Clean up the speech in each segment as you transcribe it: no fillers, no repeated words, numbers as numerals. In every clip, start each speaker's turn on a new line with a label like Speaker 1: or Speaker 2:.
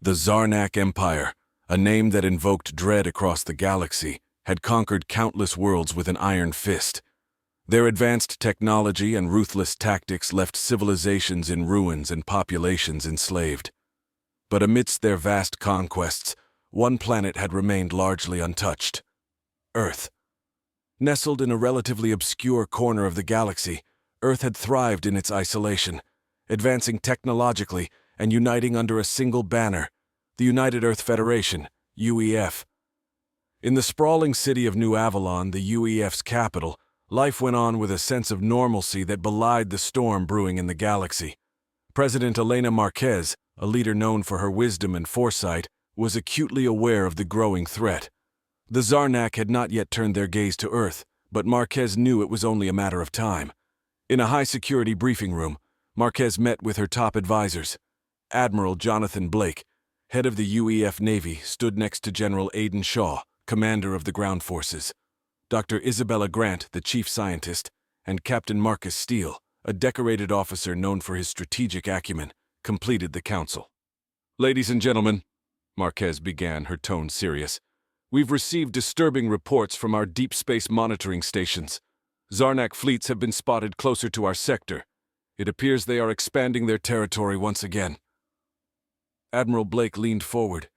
Speaker 1: The Zarnak Empire, a name that invoked dread across the galaxy, had conquered countless worlds with an iron fist. Their advanced technology and ruthless tactics left civilizations in ruins and populations enslaved. But amidst their vast conquests, one planet had remained largely untouched: Earth. Nestled in a relatively obscure corner of the galaxy, Earth had thrived in its isolation, advancing technologically and uniting under a single banner, the United Earth Federation, UEF. In the sprawling city of New Avalon, the UEF's capital, life went on with a sense of normalcy that belied the storm brewing in the galaxy. President Elena Marquez, a leader known for her wisdom and foresight, was acutely aware of the growing threat. The Zarnak had not yet turned their gaze to Earth, but Marquez knew it was only a matter of time. In a high-security briefing room, Marquez met with her top advisors. Admiral Jonathan Blake, head of the UEF Navy, stood next to General Aidan Shaw, commander of the ground forces. Dr. Isabella Grant, the chief scientist, and Captain Marcus Steele, a decorated officer known for his strategic acumen, completed the council. "Ladies and gentlemen," Marquez began, her tone serious, "we've received disturbing reports from our deep space monitoring stations. Zarnak fleets have been spotted closer to our sector. It appears they are expanding their territory once again." Admiral Blake leaned forward,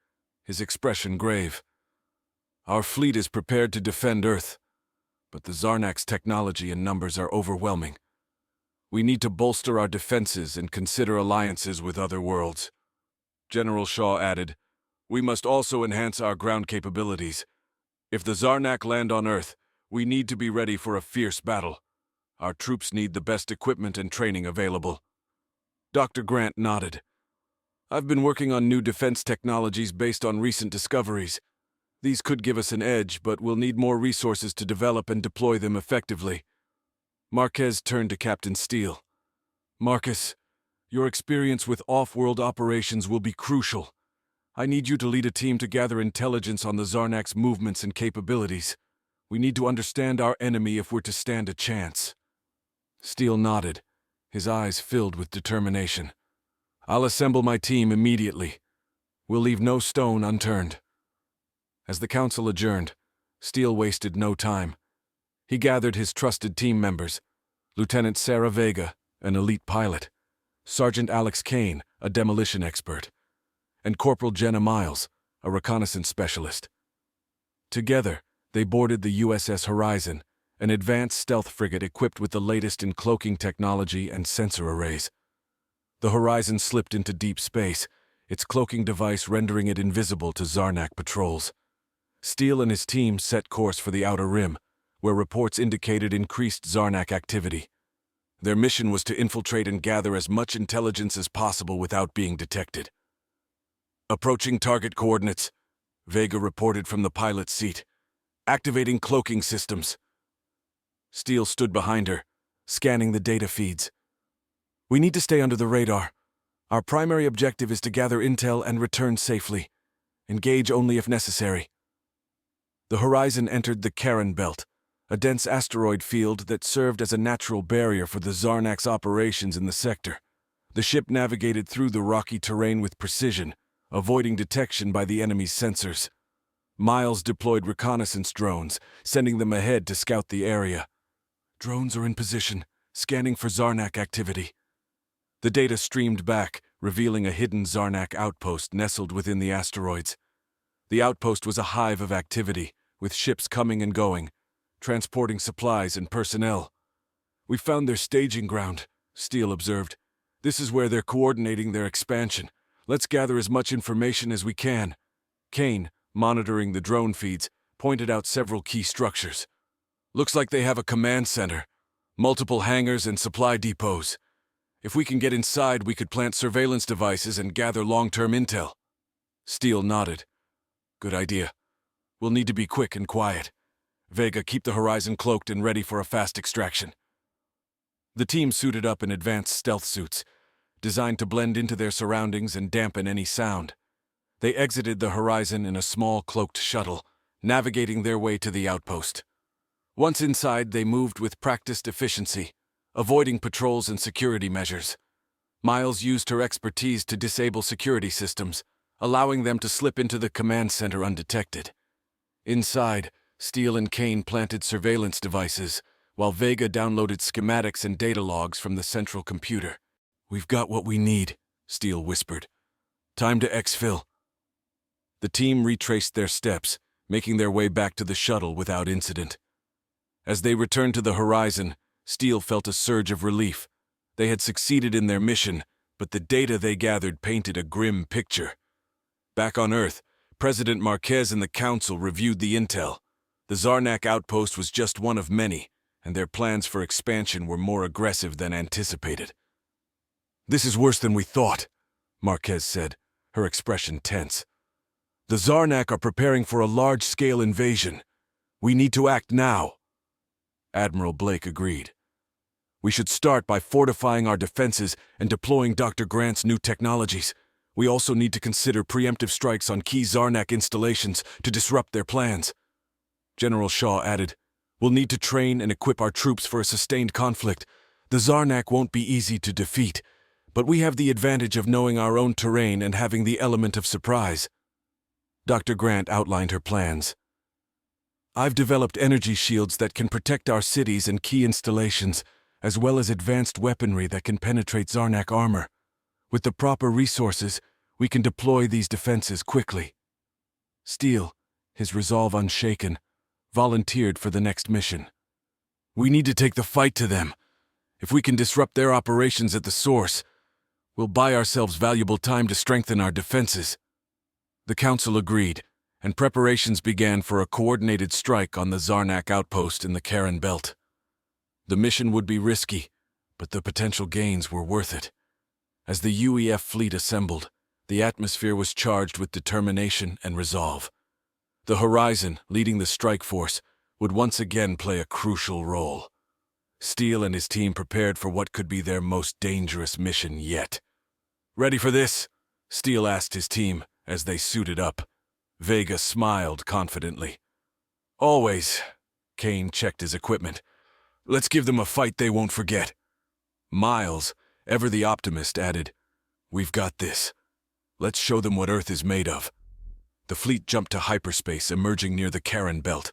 Speaker 1: his expression grave. "Our fleet is prepared to defend Earth, but the Zarnak's technology and numbers are overwhelming. We need to bolster our defenses and consider alliances with other worlds." General Shaw added, "We must also enhance our ground capabilities. If the Zarnak land on Earth, we need to be ready for a fierce battle. Our troops need the best equipment and training available." Dr. Grant nodded. "I've been working on new defense technologies based on recent discoveries. These could give us an edge, but we'll need more resources to develop and deploy them effectively." Marquez turned to Captain Steele. "Marcus, your experience with off-world operations will be crucial. I need you to lead a team to gather intelligence on the Zarnak's movements and capabilities. We need to understand our enemy if we're to stand a chance." Steele nodded, his eyes filled with determination. "I'll assemble my team immediately. We'll leave no stone unturned." As the council adjourned, Steele wasted no time. He gathered his trusted team members: Lieutenant Sarah Vega, an elite pilot; Sergeant Alex Kane, a demolition expert; and Corporal Jenna Miles, a reconnaissance specialist. Together, they boarded the USS Horizon, an advanced stealth frigate equipped with the latest in cloaking technology and sensor arrays. The Horizon slipped into deep space, its cloaking device rendering it invisible to Zarnak patrols. Steele and his team set course for the Outer Rim, where reports indicated increased Zarnak activity. Their mission was to infiltrate and gather as much intelligence as possible without being detected. "Approaching target coordinates," Vega reported from the pilot's seat. "Activating cloaking systems." Steele stood behind her, scanning the data feeds. "We need to stay under the radar. Our primary objective is to gather intel and return safely. Engage only if necessary." The Horizon entered the Charon Belt, a dense asteroid field that served as a natural barrier for the Zarnak's operations in the sector. The ship navigated through the rocky terrain with precision, avoiding detection by the enemy's sensors. Miles deployed reconnaissance drones, sending them ahead to scout the area. "Drones are in position, scanning for Zarnak activity." The data streamed back, revealing a hidden Zarnak outpost nestled within the asteroids. The outpost was a hive of activity, with ships coming and going, transporting supplies and personnel. "We found their staging ground," Steele observed. "This is where they're coordinating their expansion. Let's gather as much information as we can." Kane, monitoring the drone feeds, pointed out several key structures. "Looks like they have a command center, multiple hangars and supply depots. If we can get inside, we could plant surveillance devices and gather long-term intel." Steele nodded. "Good idea. We'll need to be quick and quiet. Vega, keep the Horizon cloaked and ready for a fast extraction." The team suited up in advanced stealth suits, designed to blend into their surroundings and dampen any sound. They exited the Horizon in a small cloaked shuttle, navigating their way to the outpost. Once inside, they moved with practiced efficiency, avoiding patrols and security measures. Miles used her expertise to disable security systems, allowing them to slip into the command center undetected. Inside, Steele and Kane planted surveillance devices, while Vega downloaded schematics and data logs from the central computer. "We've got what we need," Steele whispered. "Time to exfil." The team retraced their steps, making their way back to the shuttle without incident. As they returned to the horizon, Steele felt a surge of relief. They had succeeded in their mission, but the data they gathered painted a grim picture. Back on Earth, President Marquez and the Council reviewed the intel. The Zarnak outpost was just one of many, and their plans for expansion were more aggressive than anticipated. "This is worse than we thought," Marquez said, her expression tense. "The Zarnak are preparing for a large-scale invasion. We need to act now." Admiral Blake agreed. "We should start by fortifying our defenses and deploying Dr. Grant's new technologies. We also need to consider preemptive strikes on key Zarnak installations to disrupt their plans." General Shaw added, "We'll need to train and equip our troops for a sustained conflict. The Zarnak won't be easy to defeat, but we have the advantage of knowing our own terrain and having the element of surprise." Dr. Grant outlined her plans. "I've developed energy shields that can protect our cities and key installations, as well as advanced weaponry that can penetrate Zarnak armor. With the proper resources, we can deploy these defenses quickly." Steele, his resolve unshaken, volunteered for the next mission. "We need to take the fight to them. If we can disrupt their operations at the source, we'll buy ourselves valuable time to strengthen our defenses." The Council agreed, and preparations began for a coordinated strike on the Zarnak outpost in the Karen Belt. The mission would be risky, but the potential gains were worth it. As the UEF fleet assembled, the atmosphere was charged with determination and resolve. The Horizon, leading the strike force, would once again play a crucial role. Steele and his team prepared for what could be their most dangerous mission yet. "Ready for this?" Steele asked his team as they suited up. Vega smiled confidently. "Always." Kane checked his equipment. "Let's give them a fight they won't forget." Miles, ever the optimist, added, "We've got this. Let's show them what Earth is made of." The fleet jumped to hyperspace, emerging near the Karen Belt.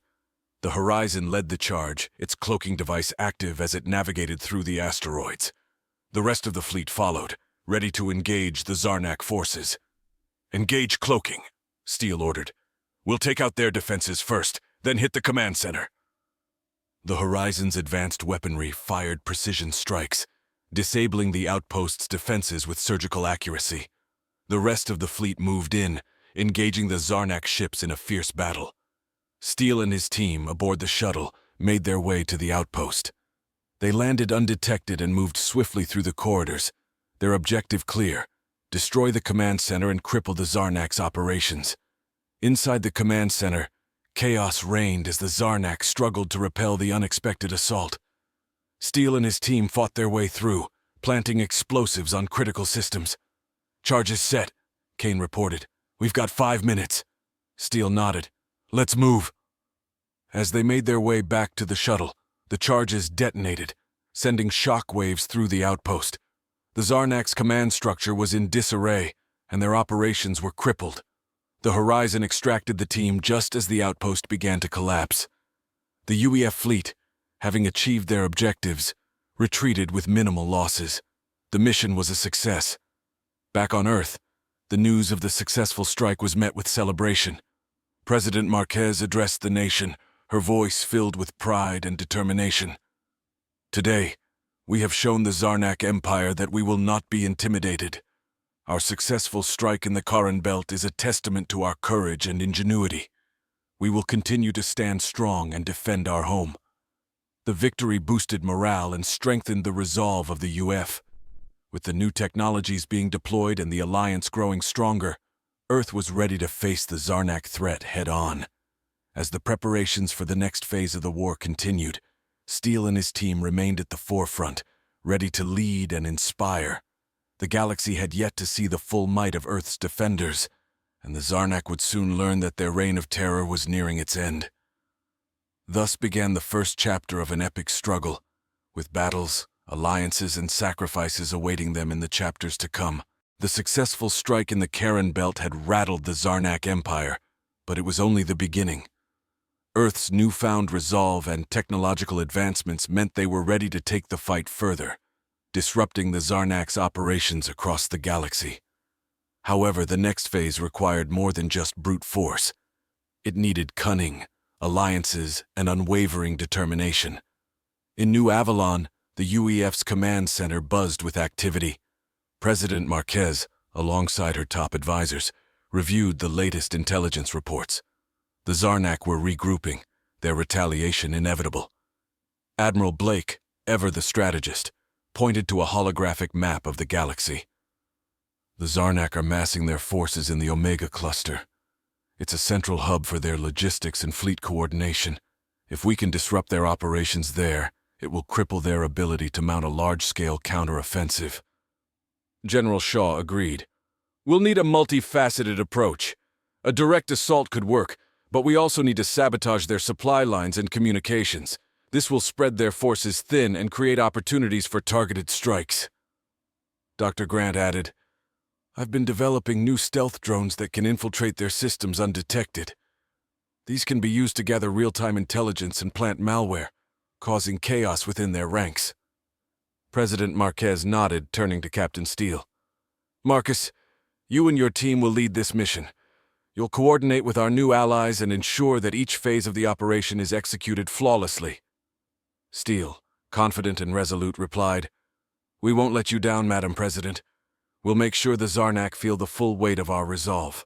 Speaker 1: The Horizon led the charge, its cloaking device active as it navigated through the asteroids. The rest of the fleet followed, ready to engage the Zarnak forces. "Engage cloaking," Steele ordered. "We'll take out their defenses first, then hit the command center." The Horizon's advanced weaponry fired precision strikes, disabling the outpost's defenses with surgical accuracy. The rest of the fleet moved in, engaging the Zarnak ships in a fierce battle. Steele and his team, aboard the shuttle, made their way to the outpost. They landed undetected and moved swiftly through the corridors, their objective clear: destroy the command center and cripple the Zarnak's operations. Inside the command center, chaos reigned as the Zarnak struggled to repel the unexpected assault. Steele and his team fought their way through, planting explosives on critical systems. "Charges set," Kane reported. "We've got 5 minutes." Steele nodded. "Let's move." As they made their way back to the shuttle, the charges detonated, sending shock waves through the outpost. The Zarnak's command structure was in disarray, and their operations were crippled. The Horizon extracted the team just as the outpost began to collapse. The UEF fleet, having achieved their objectives, retreated with minimal losses. The mission was a success. Back on Earth, the news of the successful strike was met with celebration. President Marquez addressed the nation, her voice filled with pride and determination. "Today, we have shown the Zarnak Empire that we will not be intimidated. Our successful strike in the Karen Belt is a testament to our courage and ingenuity. We will continue to stand strong and defend our home." The victory boosted morale and strengthened the resolve of the UF. With the new technologies being deployed and the alliance growing stronger, Earth was ready to face the Zarnak threat head-on. As the preparations for the next phase of the war continued, Steele and his team remained at the forefront, ready to lead and inspire. The galaxy had yet to see the full might of Earth's defenders, and the Zarnak would soon learn that their reign of terror was nearing its end. Thus began the first chapter of an epic struggle, with battles, alliances, and sacrifices awaiting them in the chapters to come. The successful strike in the Karen Belt had rattled the Zarnak Empire, but it was only the beginning. Earth's newfound resolve and technological advancements meant they were ready to take the fight further, disrupting the Zarnak's operations across the galaxy. However, the next phase required more than just brute force. It needed cunning, alliances, and unwavering determination. In New Avalon, the UEF's command center buzzed with activity. President Marquez, alongside her top advisors, reviewed the latest intelligence reports. The Zarnak were regrouping, their retaliation inevitable. Admiral Blake, ever the strategist, pointed to a holographic map of the galaxy. The Zarnak are massing their forces in the Omega cluster. It's a central hub for their logistics and fleet coordination. If we can disrupt their operations there, it will cripple their ability to mount a large-scale counteroffensive. General Shaw agreed. We'll need a multifaceted approach. A direct assault could work, but we also need to sabotage their supply lines and communications. This will spread their forces thin and create opportunities for targeted strikes. Dr. Grant added, I've been developing new stealth drones that can infiltrate their systems undetected. These can be used to gather real-time intelligence and plant malware, causing chaos within their ranks. President Marquez nodded, turning to Captain Steele. Marcus, you and your team will lead this mission. You'll coordinate with our new allies and ensure that each phase of the operation is executed flawlessly. Steele, confident and resolute, replied, We won't let you down, Madam President. We'll make sure the Zarnak feel the full weight of our resolve.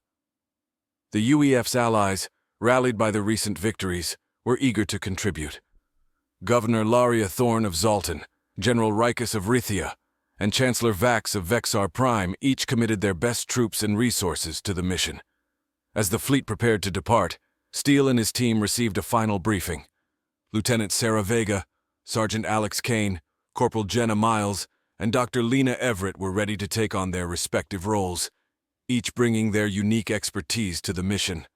Speaker 1: The UEF's allies, rallied by the recent victories, were eager to contribute. Governor Laria Thorne of Zalton, General Rikus of Rithia, and Chancellor Vax of Vexar Prime each committed their best troops and resources to the mission. As the fleet prepared to depart, Steele and his team received a final briefing. Lieutenant Sarah Vega, Sergeant Alex Kane, Corporal Jenna Miles, and Dr. Lena Everett were ready to take on their respective roles, each bringing their unique expertise to the mission.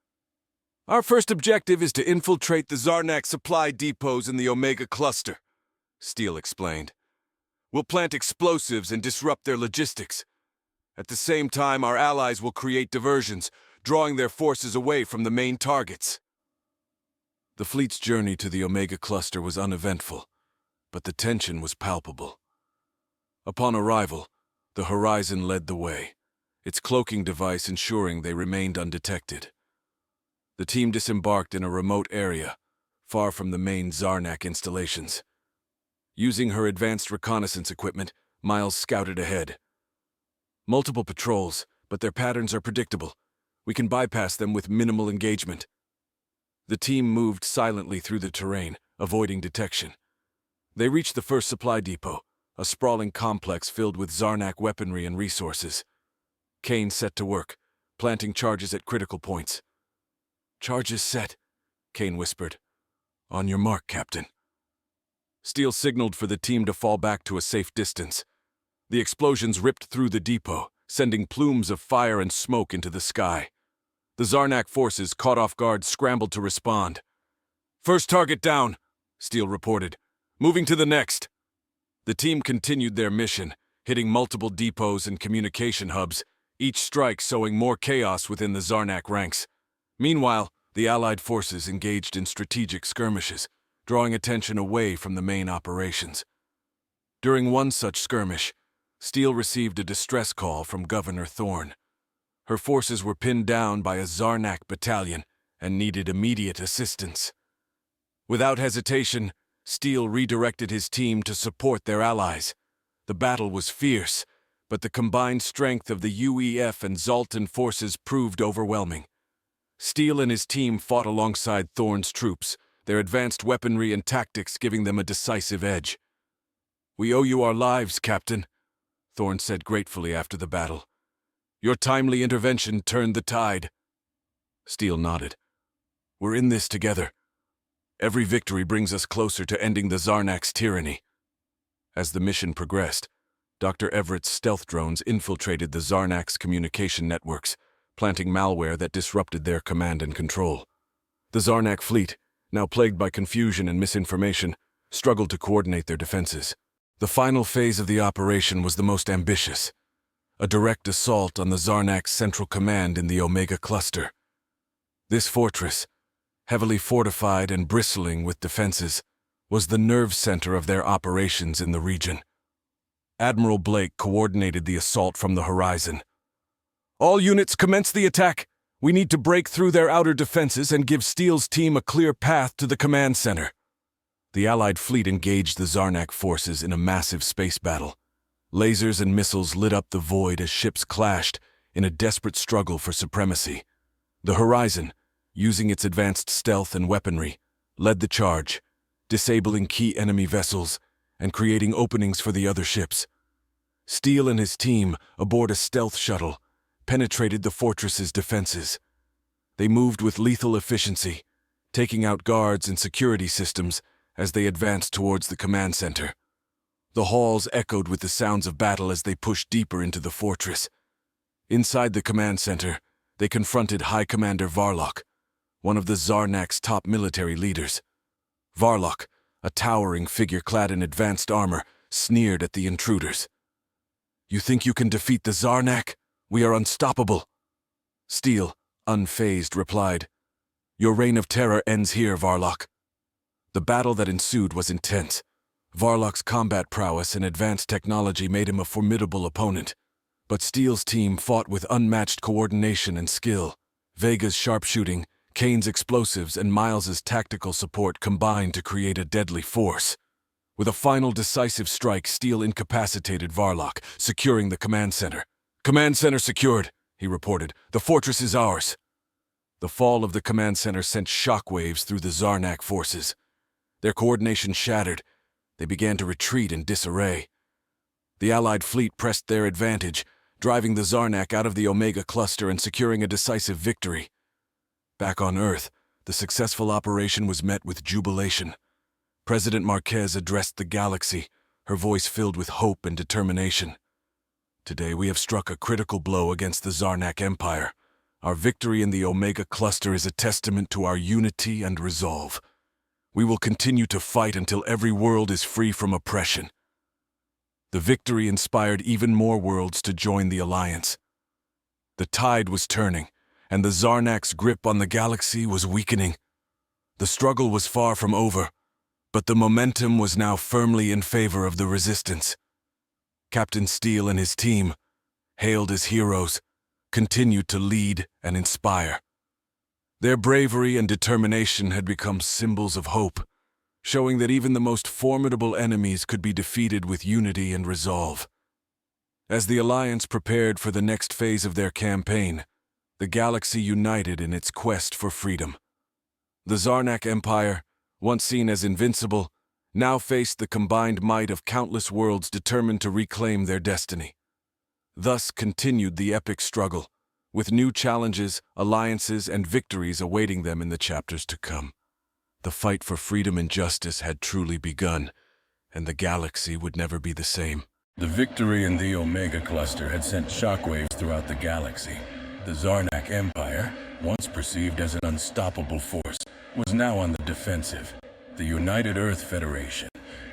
Speaker 1: Our first objective is to infiltrate the Zarnak supply depots in the Omega cluster, Steele explained. We'll plant explosives and disrupt their logistics. At the same time, our allies will create diversions, drawing their forces away from the main targets. The fleet's journey to the Omega cluster was uneventful, but the tension was palpable. Upon arrival, the Horizon led the way, its cloaking device ensuring they remained undetected. The team disembarked in a remote area, far from the main Zarnak installations. Using her advanced reconnaissance equipment, Miles scouted ahead. Multiple patrols, but their patterns are predictable. We can bypass them with minimal engagement. The team moved silently through the terrain, avoiding detection. They reached the first supply depot, a sprawling complex filled with Zarnak weaponry and resources. Kane set to work, planting charges at critical points. Charges set, Kane whispered. On your mark, Captain. Steele signaled for the team to fall back to a safe distance. The explosions ripped through the depot, sending plumes of fire and smoke into the sky. The Zarnak forces, caught off guard, scrambled to respond. First target down, Steele reported. Moving to the next. The team continued their mission, hitting multiple depots and communication hubs, each strike sowing more chaos within the Zarnak ranks. Meanwhile, the Allied forces engaged in strategic skirmishes, drawing attention away from the main operations. During one such skirmish, Steele received a distress call from Governor Thorne. Her forces were pinned down by a Zarnak battalion and needed immediate assistance. Without hesitation, Steele redirected his team to support their allies. The battle was fierce, but the combined strength of the UEF and Zalton forces proved overwhelming. Steele and his team fought alongside Thorne's troops, their advanced weaponry and tactics giving them a decisive edge. "We owe you our lives, Captain," Thorne said gratefully after the battle. "Your timely intervention turned the tide." Steele nodded. "We're in this together. Every victory brings us closer to ending the Zarnak's tyranny." As the mission progressed, Dr. Everett's stealth drones infiltrated the Zarnak's communication networks, planting malware that disrupted their command and control. The Zarnak fleet, now plagued by confusion and misinformation, struggled to coordinate their defenses. The final phase of the operation was the most ambitious. a direct assault on the Zarnak's central command in the Omega cluster. This fortress, heavily fortified and bristling with defenses, was the nerve center of their operations in the region. Admiral Blake coordinated the assault from the horizon. "All units commence the attack! We need to break through their outer defenses and give Steele's team a clear path to the command center." The Allied fleet engaged the Zarnak forces in a massive space battle. Lasers and missiles lit up the void as ships clashed in a desperate struggle for supremacy. The Horizon, using its advanced stealth and weaponry, led the charge, disabling key enemy vessels and creating openings for the other ships. Steele and his team, aboard a stealth shuttle, penetrated the fortress's defenses. They moved with lethal efficiency, taking out guards and security systems as they advanced towards the command center. The halls echoed with the sounds of battle as they pushed deeper into the fortress. Inside the command center, they confronted High Commander Varlock, one of the Zarnak's top military leaders. Varlock, a towering figure clad in advanced armor, sneered at the intruders. "You think you can defeat the Zarnak? We are unstoppable." Steele, unfazed, replied, "Your reign of terror ends here, Varlock." The battle that ensued was intense. Varlock's combat prowess and advanced technology made him a formidable opponent, but Steele's team fought with unmatched coordination and skill. Vega's sharpshooting, Kane's explosives, and Miles's tactical support combined to create a deadly force. With a final decisive strike, Steele incapacitated Varlock, securing the command center. "Command center secured," he reported. "The fortress is ours." The fall of the command center sent shockwaves through the Zarnak forces. Their coordination shattered. They began to retreat in disarray. The Allied fleet pressed their advantage, driving the Zarnak out of the Omega cluster and securing a decisive victory. Back on Earth, the successful operation was met with jubilation. President Marquez addressed the galaxy, her voice filled with hope and determination. "Today we have struck a critical blow against the Zarnak Empire. Our victory in the Omega cluster is a testament to our unity and resolve. We will continue to fight until every world is free from oppression." The victory inspired even more worlds to join the alliance. The tide was turning, and the Zarnak's grip on the galaxy was weakening. The struggle was far from over, but the momentum was now firmly in favor of the resistance. Captain Steele and his team, hailed as heroes, continued to lead and inspire. Their bravery and determination had become symbols of hope, showing that even the most formidable enemies could be defeated with unity and resolve. As the Alliance prepared for the next phase of their campaign, the galaxy united in its quest for freedom. The Zarnak Empire, once seen as invincible, now faced the combined might of countless worlds determined to reclaim their destiny. Thus continued the epic struggle, with new challenges, alliances, and victories awaiting them in the chapters to come. The fight for freedom and justice had truly begun, and the galaxy would never be the same.
Speaker 2: The victory in the Omega cluster had sent shockwaves throughout the galaxy. The Zarnak Empire, once perceived as an unstoppable force, was now on the defensive. The United Earth Federation,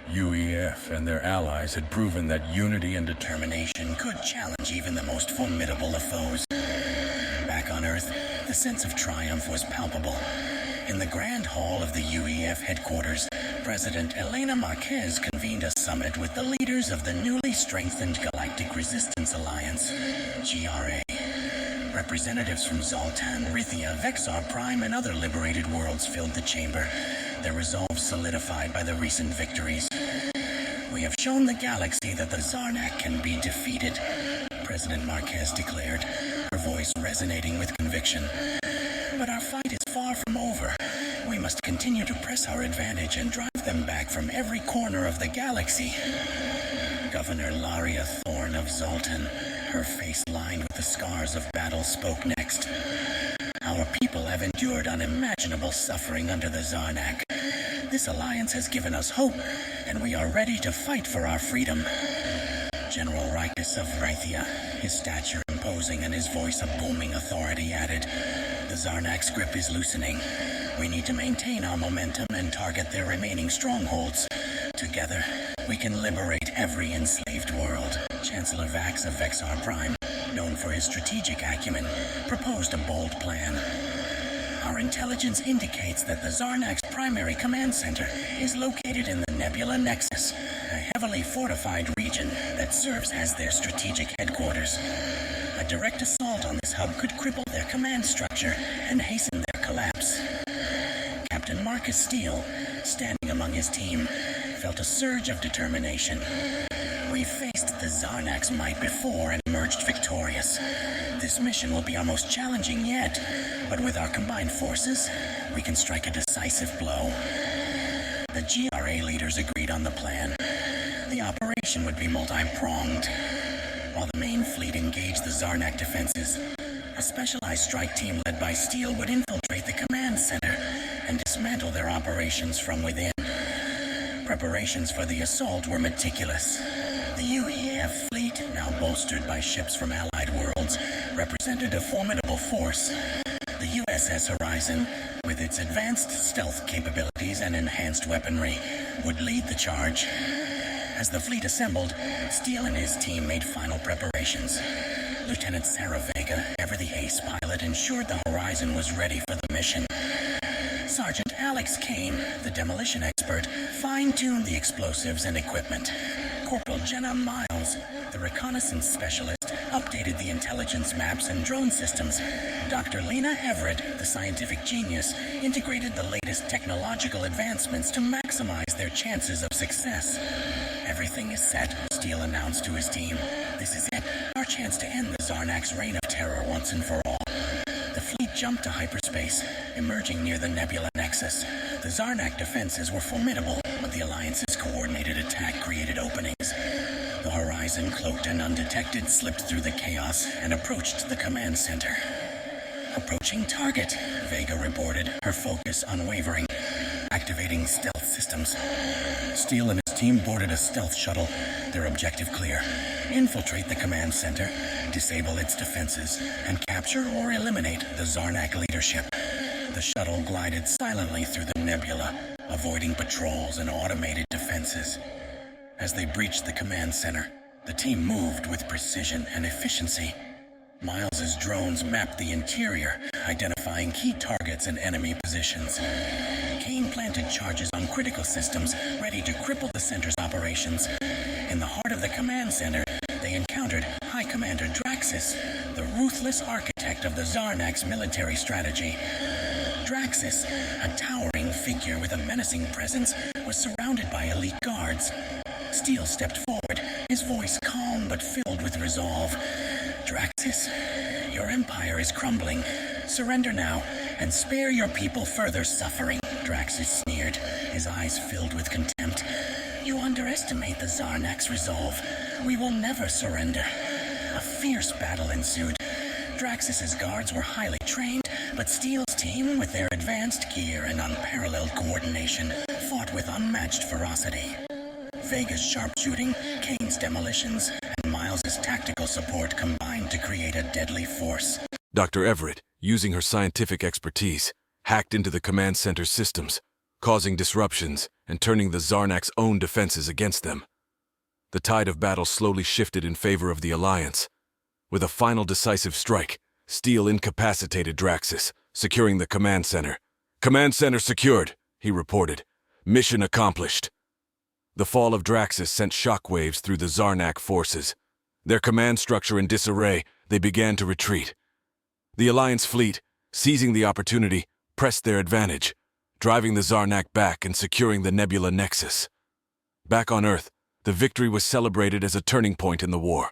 Speaker 2: UEF, and their allies had proven that unity and determination could challenge even the most formidable of foes. Back on Earth, the sense of triumph was palpable. In the Grand Hall of the UEF headquarters, President Elena Marquez convened a summit with the leaders of the newly strengthened Galactic Resistance Alliance, GRA. Representatives from Zoltan, Rithia, Vexar Prime, and other liberated worlds filled the chamber, their resolve solidified by the recent victories. "We have shown the galaxy that the Zarnak can be defeated," President Marquez declared, her voice resonating with conviction. "But our fight is far from over. We must continue to press our advantage and drive them back from every corner of the galaxy." Governor Laria Thorne of Zoltan, her face lined with the scars of battle, spoke next. "Our people have endured unimaginable suffering under the Zarnak. This alliance has given us hope, and we are ready to fight for our freedom." General Rikus of Rithia, his stature imposing and his voice a booming authority, added, "The Zarnak's grip is loosening. We need to maintain our momentum and target their remaining strongholds. Together, we can liberate every enslaved world." Chancellor Vax of Vexar Prime,
Speaker 3: known for his strategic acumen, proposed a bold plan. Our intelligence indicates that the Zarnak's primary command center is located in the Nebula Nexus, a heavily fortified region that serves as their strategic headquarters. A direct assault on this hub could cripple their command structure and hasten their collapse. Captain Marcus Steele, standing among his team, felt a surge of determination. We faced the Zarnak's might before and emerged victorious. This mission will be our most challenging yet, but with our combined forces, we can strike a decisive blow. The GRA leaders agreed on the plan. The operation would be multi-pronged. While the main fleet engaged the Zarnak defenses, a specialized strike team led by Steele would infiltrate the command center and dismantle their operations from within. Preparations for the assault were meticulous. The UEF fleet, now bolstered by ships from allied worlds, represented a formidable force. The USS Horizon, with its advanced stealth capabilities and enhanced weaponry, would lead the charge. As the fleet assembled, Steele and his team made final preparations. Lieutenant Sarah Vega, ever the ace pilot, ensured the Horizon was ready for the mission. Sergeant Alex Kane, the demolition expert, fine-tuned the explosives and equipment. Corporal Jenna Miles, the reconnaissance specialist, updated the intelligence maps and drone systems. Dr. Lena Everett, the scientific genius, integrated the latest technological advancements to maximize their chances of success. Everything is set, Steele announced to his team. This is it, our chance to end the Zarnak's reign of terror once and for all. The fleet jumped to hyperspace, emerging near the Nebula Nexus. The Zarnak defenses were formidable, but the Alliance's coordinated attack created openings. The Horizon, cloaked and undetected, slipped through the chaos and approached the command center. Approaching target, Vega reported, her focus unwavering. Activating stealth systems. Steele and his team boarded a stealth shuttle, their objective clear. Infiltrate the command center, disable its defenses, and capture or eliminate the Zarnak leadership. The shuttle glided silently through the nebula, avoiding patrols and automated defenses. As they breached the command center, the team moved with precision and efficiency. Miles's drones mapped the interior, identifying key targets and enemy positions. Kane planted charges on critical systems, ready to cripple the center's operations. In the heart of the command center, they encountered High Commander Draxus, the ruthless architect of the Zarnak's military strategy. Draxus, a towering figure with a menacing presence, was surrounded by elite guards. Steele stepped forward, his voice calm but filled with resolve. Draxus, your empire is crumbling. Surrender now, and spare your people further suffering, Draxus sneered, his eyes filled with contempt. You underestimate the Zarnak's resolve. We will never surrender. A fierce battle ensued. Draxus's guards were highly trained, but Steele's team, with their advanced gear and unparalleled coordination, fought with unmatched ferocity. Vega's sharpshooting, Kane's demolitions, and Miles's tactical support combined to create a deadly force.
Speaker 1: Dr. Everett, using her scientific expertise, hacked into the command center's systems, causing disruptions and turning the Zarnak's own defenses against them. The tide of battle slowly shifted in favor of the Alliance. With a final decisive strike, Steele incapacitated Draxus, securing the command center. "Command center secured," he reported. "Mission accomplished." The fall of Draxus sent shockwaves through the Zarnak forces. Their command structure in disarray, they began to retreat. The Alliance fleet, seizing the opportunity, pressed their advantage, driving the Zarnak back and securing the Nebula Nexus. Back on Earth, the victory was celebrated as a turning point in the war.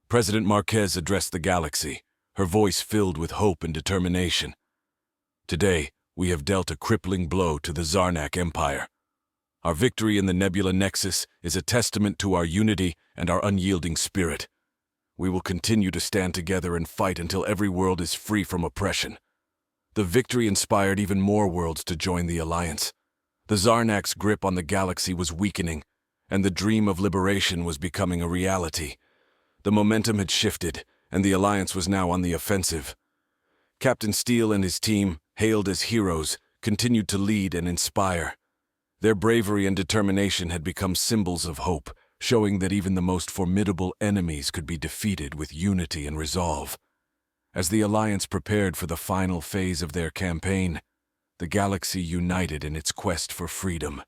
Speaker 1: President Marquez addressed the galaxy, her voice filled with hope and determination. "Today, we have dealt a crippling blow to the Zarnak Empire. Our victory in the Nebula Nexus is a testament to our unity and our unyielding spirit. We will continue to stand together and fight until every world is free from oppression." The victory inspired even more worlds to join the Alliance. The Zarnak's grip on the galaxy was weakening, and the dream of liberation was becoming a reality. The momentum had shifted, and the Alliance was now on the offensive. Captain Steele and his team, hailed as heroes, continued to lead and inspire. Their bravery and determination had become symbols of hope, showing that even the most formidable enemies could be defeated with unity and resolve. As the Alliance prepared for the final phase of their campaign, the galaxy united in its quest for freedom.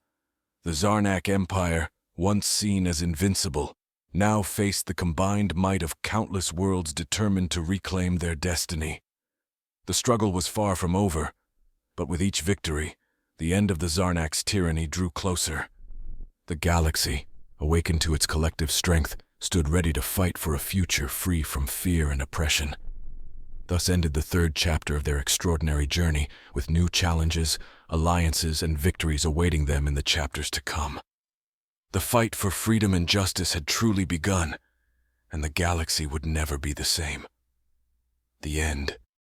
Speaker 1: The Zarnak Empire, once seen as invincible, now faced the combined might of countless worlds determined to reclaim their destiny. The struggle was far from over, but with each victory, the end of the Zarnak's tyranny drew closer. The galaxy, awakened to its collective strength, stood ready to fight for a future free from fear and oppression. Thus ended the third chapter of their extraordinary journey, with new challenges, alliances, and victories awaiting them in the chapters to come. The fight for freedom and justice had truly begun, and the galaxy would never be the same. The end.